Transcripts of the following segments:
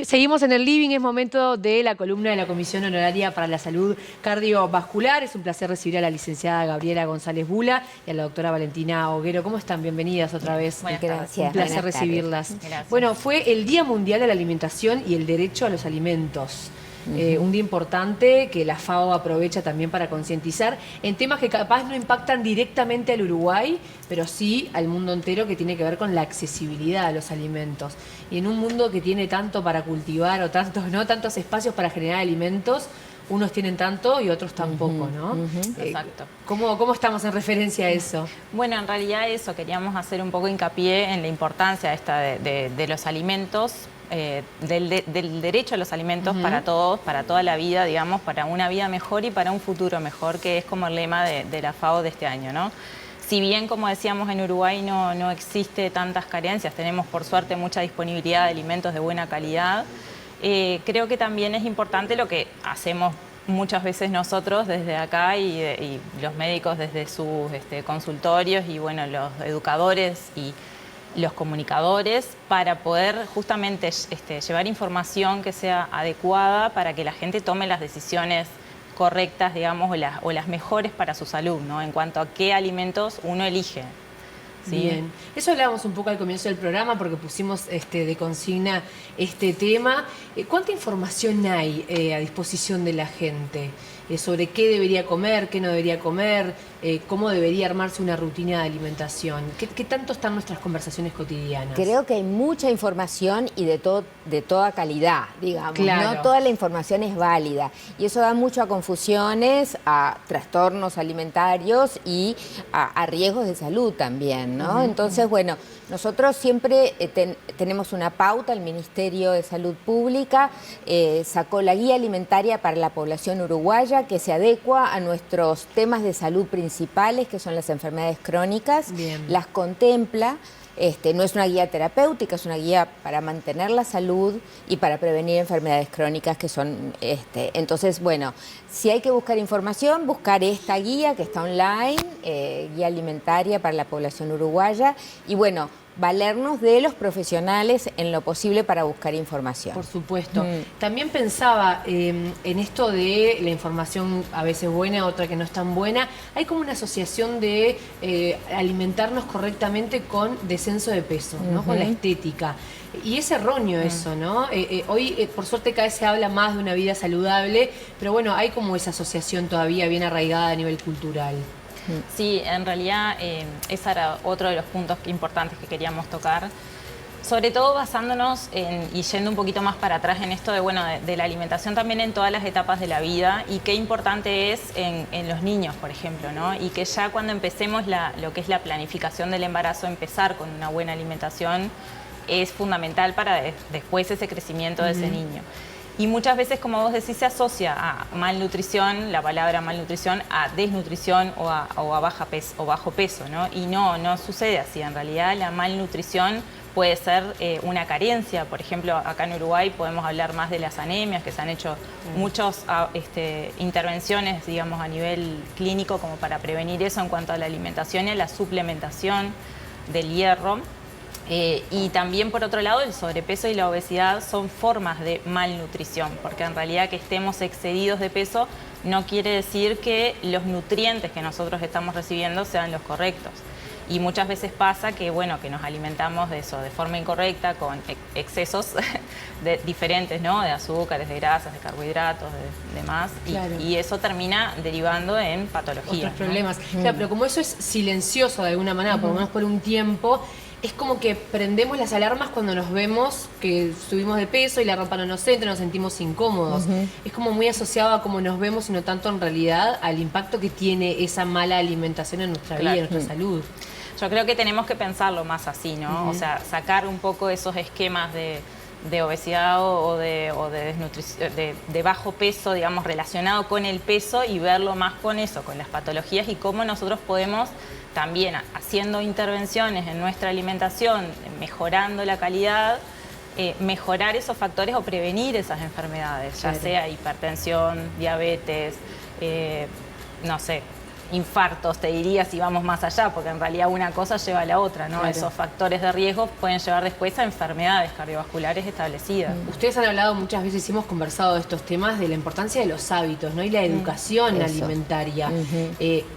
Seguimos en el living, es momento de la columna de la Comisión Honoraria para la Salud Cardiovascular. Es un placer recibir a la licenciada Gabriela González Bula y a la doctora Valentina Oguero. ¿Cómo están? Bienvenidas otra vez. Gracias. Un placer recibirlas. Gracias. Bueno, fue el Día Mundial de la Alimentación y el Derecho a los Alimentos. Un día importante que la FAO aprovecha también para concientizar en temas que capaz no impactan directamente al Uruguay, pero sí al mundo entero, que tiene que ver con la accesibilidad a los alimentos. Y en un mundo que tiene tanto para cultivar o tantos espacios para generar alimentos, unos tienen tanto y otros tampoco, ¿no? Exacto. ¿Cómo estamos en referencia a eso? Bueno, en realidad eso, queríamos hacer un poco hincapié en la importancia esta de los alimentos, del derecho a los alimentos para todos, para toda la vida, digamos, para una vida mejor y para un futuro mejor, que es como el lema de la FAO de este año, ¿no? Si bien, como decíamos, en Uruguay no existe tantas carencias, tenemos por suerte mucha disponibilidad de alimentos de buena calidad, creo que también es importante lo que hacemos muchas veces nosotros desde acá y los médicos desde sus consultorios y bueno, los educadores y los comunicadores, para poder justamente llevar información que sea adecuada para que la gente tome las decisiones correctas, digamos, o las mejores para su salud, ¿no? En cuanto a qué alimentos uno elige. ¿Sí? Bien, eso hablábamos un poco al comienzo del programa porque pusimos de consigna este tema. ¿Cuánta información hay a disposición de la gente sobre qué debería comer, qué no debería comer, cómo debería armarse una rutina de alimentación? ¿Qué tanto están nuestras conversaciones cotidianas? Creo que hay mucha información y de toda calidad, digamos. Claro. No toda la información es válida y eso da mucho a confusiones, a trastornos alimentarios y a riesgos de salud también, ¿no? Entonces, bueno, nosotros siempre tenemos una pauta, el Ministerio de Salud Pública sacó la guía alimentaria para la población uruguaya que se adecua a nuestros temas de salud principales, que son las enfermedades crónicas. Bien. Las contempla. No es una guía terapéutica, es una guía para mantener la salud y para prevenir enfermedades crónicas que son... Entonces, bueno, si hay que buscar información, buscar esta guía que está online, guía alimentaria para la población uruguaya, y bueno, valernos de los profesionales en lo posible para buscar información. Por supuesto. También pensaba en esto de la información a veces buena, otra que no es tan buena. Hay como una asociación de alimentarnos correctamente con descenso de peso, ¿no? Con la estética. Y es erróneo eso, ¿no? Hoy, por suerte, cada vez se habla más de una vida saludable, pero bueno, hay como esa asociación todavía bien arraigada a nivel cultural. Sí, en realidad ese era otro de los puntos importantes que queríamos tocar, sobre todo basándonos y yendo un poquito más para atrás en esto de la alimentación también en todas las etapas de la vida, y qué importante es en los niños, por ejemplo, ¿no? Y que ya cuando empecemos lo que es la planificación del embarazo, empezar con una buena alimentación es fundamental para después ese crecimiento de ese niño. Y muchas veces, como vos decís, se asocia a malnutrición, la palabra malnutrición, a desnutrición o a bajo peso, ¿no? Y no sucede así. En realidad, la malnutrición puede ser una carencia. Por ejemplo, acá en Uruguay podemos hablar más de las anemias, que se han hecho muchas intervenciones, digamos, a nivel clínico como para prevenir eso en cuanto a la alimentación y a la suplementación del hierro. Y también, por otro lado, el sobrepeso y la obesidad son formas de malnutrición, porque en realidad que estemos excedidos de peso no quiere decir que los nutrientes que nosotros estamos recibiendo sean los correctos. Y muchas veces pasa que, bueno, que nos alimentamos de eso, de forma incorrecta, con excesos diferentes, ¿no? De azúcares, de grasas, de carbohidratos, de demás. Claro. Y eso termina derivando en patologías. Otros problemas. Claro, pero como eso es silencioso de alguna manera, por lo menos por un tiempo, es como que prendemos las alarmas cuando nos vemos que subimos de peso y la ropa no nos entra, nos sentimos incómodos. Es como muy asociado a cómo nos vemos y no tanto en realidad al impacto que tiene esa mala alimentación en nuestra vida, en nuestra salud. Yo creo que tenemos que pensarlo más así, ¿no? O sea, sacar un poco esos esquemas de obesidad o de bajo peso, digamos, relacionado con el peso, y verlo más con eso, con las patologías, y cómo nosotros podemos también, haciendo intervenciones en nuestra alimentación, mejorando la calidad, mejorar esos factores o prevenir esas enfermedades, ya sea hipertensión, diabetes, no sé, infartos, te diría, si vamos más allá, porque en realidad una cosa lleva a la otra, ¿no? Claro. Esos factores de riesgo pueden llevar después a enfermedades cardiovasculares establecidas. Ustedes han hablado muchas veces, hemos conversado de estos temas, de la importancia de los hábitos, ¿no? Y la educación Eso. alimentaria.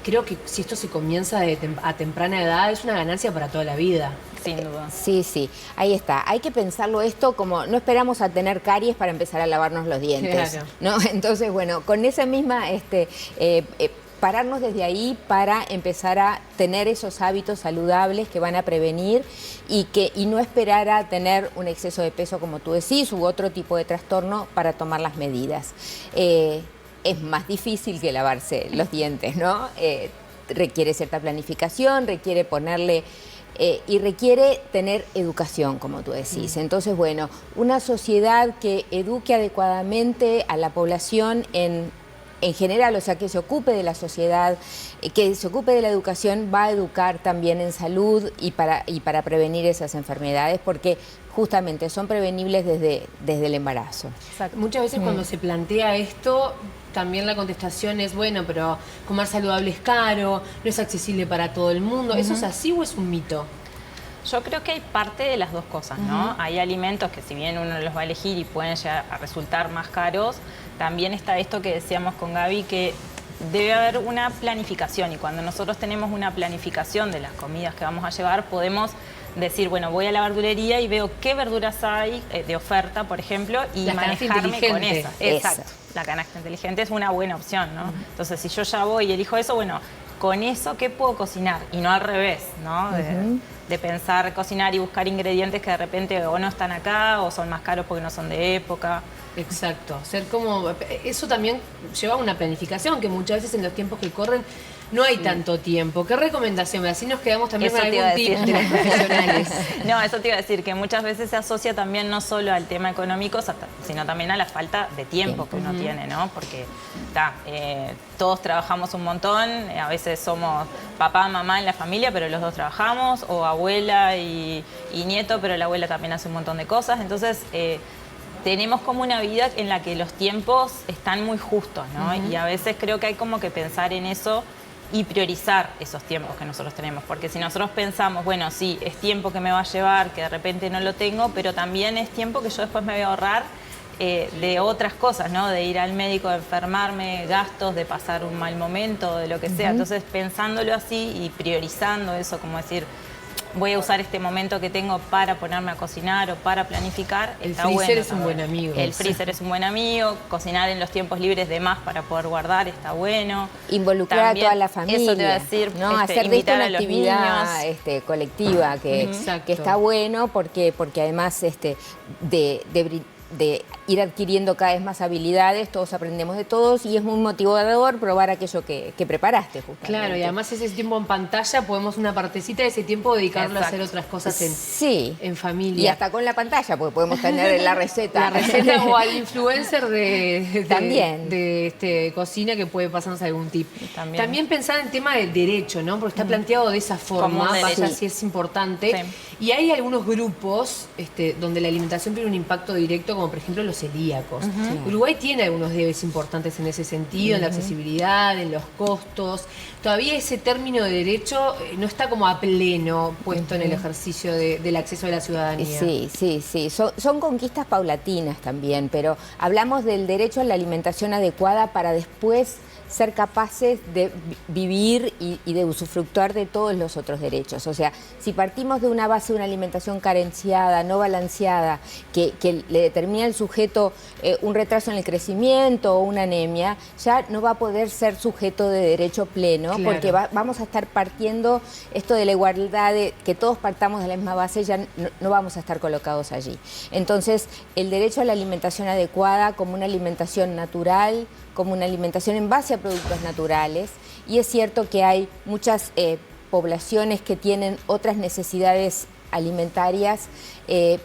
Creo que si esto se comienza a temprana edad, es una ganancia para toda la vida. Sin duda. Sí, sí, ahí está. Hay que pensarlo esto como no esperamos a tener caries para empezar a lavarnos los dientes, Claro. ¿no? Entonces, bueno, con esa misma, pararnos desde ahí para empezar a tener esos hábitos saludables que van a prevenir y no esperar a tener un exceso de peso, como tú decís, u otro tipo de trastorno para tomar las medidas. Es más difícil que lavarse los dientes, ¿no? Requiere cierta planificación, requiere ponerle... y requiere tener educación, como tú decís. Entonces, bueno, una sociedad que eduque adecuadamente a la población en general, o sea, que se ocupe de la sociedad, que se ocupe de la educación, va a educar también en salud y para prevenir esas enfermedades, porque justamente son prevenibles desde el embarazo. Exacto. Muchas veces cuando se plantea esto, también la contestación es, bueno, pero comer saludable es caro, no es accesible para todo el mundo. ¿Eso es así o es un mito? Yo creo que hay parte de las dos cosas, ¿no? Hay alimentos que si bien uno los va a elegir y pueden llegar a resultar más caros, también está esto que decíamos con Gaby, que debe haber una planificación, y cuando nosotros tenemos una planificación de las comidas que vamos a llevar, podemos decir, bueno, voy a la verdulería y veo qué verduras hay de oferta, por ejemplo, y La canasta manejarme con inteligente. esas. Eso. Exacto. La canasta inteligente es una buena opción, ¿no? Entonces, si yo ya voy y elijo eso, bueno, con eso, ¿qué puedo cocinar? Y no al revés, ¿no? De pensar, cocinar y buscar ingredientes que de repente o no están acá o son más caros porque no son de época. Exacto, ser como... Eso también lleva a una planificación, que muchas veces en los tiempos que corren no hay tanto tiempo. ¿Qué recomendación? Así nos quedamos también Eso con te iba a algún tip decir. de los profesionales. No, eso te iba a decir, que muchas veces se asocia también no solo al tema económico, sino también a la falta de tiempo que uno tiene, ¿no? Porque todos trabajamos un montón, a veces somos papá, mamá en la familia, pero los dos trabajamos, o abuela y nieto, pero la abuela también hace un montón de cosas. Entonces, tenemos como una vida en la que los tiempos están muy justos, ¿no? Y a veces creo que hay como que pensar en eso y priorizar esos tiempos que nosotros tenemos. Porque si nosotros pensamos, bueno, sí, es tiempo que me va a llevar, que de repente no lo tengo, pero también es tiempo que yo después me voy a ahorrar de otras cosas, ¿no? De ir al médico, de enfermarme, gastos, de pasar un mal momento, de lo que sea. Entonces, pensándolo así y priorizando eso, como decir, voy a usar este momento que tengo para ponerme a cocinar o para planificar, El está freezer bueno es un también. buen amigo. El freezer es un buen amigo, cocinar en los tiempos libres de más para poder guardar está bueno. Involucrar También, a toda la familia, eso te iba a decir, ¿no? Hacer de esto invitar una a los actividad niños. colectiva que Exacto. está bueno porque además de ir adquiriendo cada vez más habilidades, todos aprendemos de todos y es muy motivador probar aquello que preparaste justamente. Claro, y además ese tiempo en pantalla podemos una partecita de ese tiempo dedicarlo a hacer Exacto. otras cosas Sí. en familia. Y hasta con la pantalla, porque podemos tener la receta. La receta o al influencer También. de cocina que puede pasarnos algún tip. También. Pensar en tema del derecho, ¿no? Porque está planteado de esa Como forma, un derecho. vaya si es importante. Sí. Y hay algunos grupos donde la alimentación tiene un impacto directo, como por ejemplo los celíacos. Uruguay tiene algunos debes importantes en ese sentido, en la accesibilidad, en los costos. Todavía ese término de derecho no está como a pleno puesto en el ejercicio del acceso de la ciudadanía. Sí. Son conquistas paulatinas también, pero hablamos del derecho a la alimentación adecuada para después ser capaces de vivir y de usufructuar de todos los otros derechos. O sea, si partimos de una base de una alimentación carenciada, no balanceada, que le determina al sujeto un retraso en el crecimiento o una anemia, ya no va a poder ser sujeto de derecho pleno, Claro. porque vamos a estar partiendo esto de la igualdad, de que todos partamos de la misma base, ya no vamos a estar colocados allí. Entonces, el derecho a la alimentación adecuada como una alimentación natural, como una alimentación en base a productos naturales, y es cierto que hay muchas poblaciones que tienen otras necesidades alimentarias,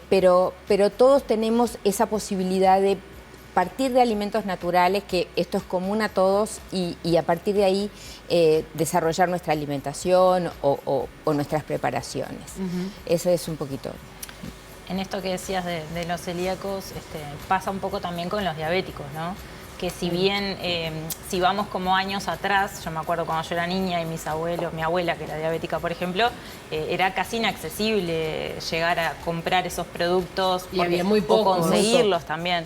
pero todos tenemos esa posibilidad de partir de alimentos naturales, que esto es común a todos, y a partir de ahí desarrollar nuestra alimentación o nuestras preparaciones. Eso es un poquito. En esto que decías de los celíacos, pasa un poco también con los diabéticos, ¿no? que si bien, si vamos como años atrás, yo me acuerdo cuando yo era niña y mis abuelos, mi abuela que era diabética, por ejemplo, era casi inaccesible llegar a comprar esos productos Y había muy poco, o conseguirlos también.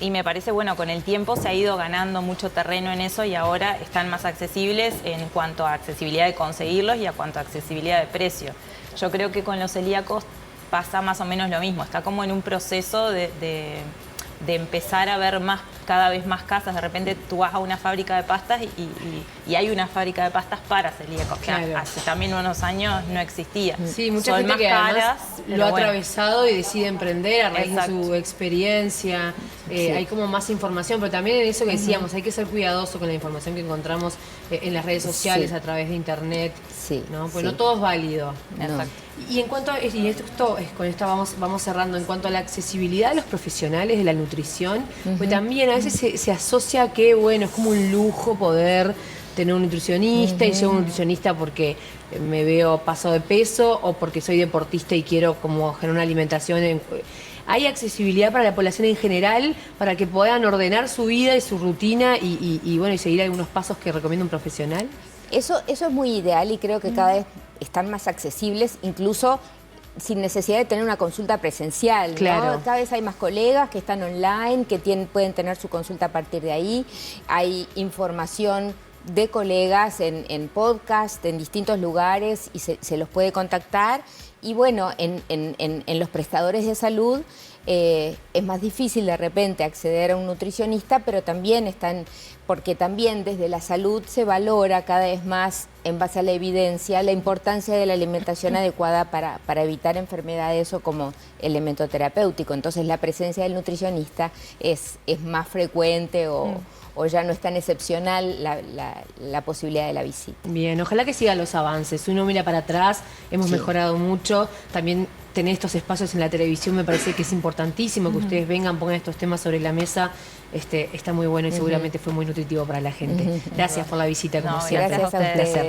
Y me parece, bueno, con el tiempo se ha ido ganando mucho terreno en eso y ahora están más accesibles en cuanto a accesibilidad de conseguirlos y a cuanto a accesibilidad de precio. Yo creo que con los celíacos pasa más o menos lo mismo, está como en un proceso de empezar a ver cada vez más casas. De repente tú vas a una fábrica de pastas y hay una fábrica de pastas para celíacos, Claro. que hace también unos años no existía. Sí, mucha Son gente más que además caras, lo pero ha bueno. atravesado y decide emprender a raíz Exacto. de su experiencia. Hay como más información, pero también en eso que decíamos, hay que ser cuidadoso con la información que encontramos en las redes sociales, Sí. a través de internet, Sí, ¿no? Porque sí. no todo es válido. Exacto. Y en cuanto a, con esto vamos cerrando, en cuanto a la accesibilidad de los profesionales de la nutrición, pues también a veces se asocia a que, bueno, es como un lujo poder tener un nutricionista y llevo un nutricionista porque me veo paso de peso o porque soy deportista y quiero como generar una alimentación. ¿Hay accesibilidad para la población en general para que puedan ordenar su vida y su rutina y bueno, y seguir algunos pasos que recomienda un profesional? Eso es muy ideal y creo que cada vez están más accesibles, incluso sin necesidad de tener una consulta presencial, ¿no? Claro. Cada vez hay más colegas que están online, que pueden tener su consulta a partir de ahí. Hay información de colegas en podcast, en distintos lugares, y se los puede contactar. Y bueno, en los prestadores de salud es más difícil de repente acceder a un nutricionista, pero también porque también desde la salud se valora cada vez más, en base a la evidencia, la importancia de la alimentación adecuada para evitar enfermedades o como elemento terapéutico. Entonces la presencia del nutricionista es más frecuente o ya no es tan excepcional la posibilidad de la visita. Bien, ojalá que sigan los avances. Uno mira para atrás, hemos mejorado mucho. También tener estos espacios en la televisión me parece que es importantísimo que ustedes vengan, pongan estos temas sobre la mesa. Está muy bueno y seguramente fue muy nutritivo para la gente. Gracias por la visita, como No, siempre. Gracias a ustedes. Placer.